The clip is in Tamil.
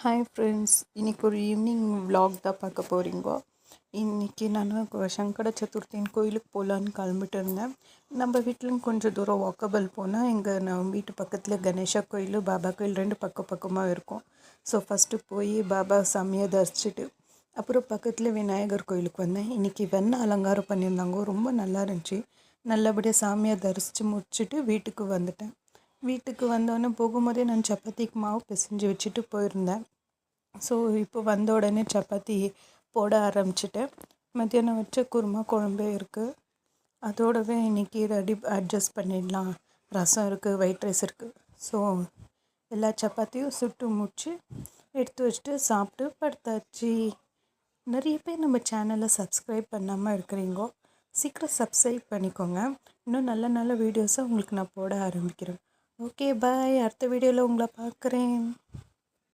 ஹாய் ஃப்ரெண்ட்ஸ், இன்றைக்கி ஒரு ஈவினிங் vlog தான் பார்க்க போகிறீங்கோ. இன்றைக்கி நான் சங்கட சதுர்த்தின்னு கோயிலுக்கு போகலான்னு கிளம்பிட்டு இருந்தேன். நம்ம வீட்டிலும் கொஞ்சம் தூரம் வாக்கபிள் போனால் நம்ம வீட்டு பக்கத்தில் கணேஷா கோயில், பாபா கோயில் ரெண்டு பக்கமாக இருக்கும். ஸோ ஃபஸ்ட்டு போய் பாபா சாமியை தரிசிச்சுட்டு அப்புறம் பக்கத்தில் விநாயகர் கோயிலுக்கு வந்தேன். இன்றைக்கி அலங்காரம் பண்ணியிருந்தாங்க, ரொம்ப நல்லா இருந்துச்சு. நல்லபடியாக சாமியை தரிசித்து முடிச்சுட்டு வீட்டுக்கு வந்துட்டேன். வீட்டுக்கு வந்தோடனே போகும்போதே நான் சப்பாத்திக்கு மாவு பிசைஞ்சு வச்சுட்டு போயிருந்தேன். ஸோ இப்போ வந்த உடனே சப்பாத்தி போட ஆரம்பிச்சிட்டேன். மத்தியானம் வச்ச குருமா குழம்பே இருக்குது, அதோடவே இன்றைக்கி அட்ஜஸ்ட் பண்ணிடலாம். ரசம் இருக்குது, ஒயிட் ரைஸ் இருக்குது. ஸோ எல்லா சப்பாத்தியும் சுட்டு முடிச்சு எடுத்து வச்சுட்டு சாப்பிட்டு படுத்தாச்சு. நிறைய பேர் நம்ம சேனலை சப்ஸ்கிரைப் பண்ணாமல் இருக்கிறீங்கோ, சீக்கிரம் சப்ஸ்கிரைப் பண்ணிக்கோங்க. இன்னும் நல்ல நல்ல வீடியோஸை உங்களுக்கு நான் போட ஆரம்பிக்கிறேன். ஓகே, பாய். அடுத்த வீடியோவில் உங்களை பார்க்குறேன்.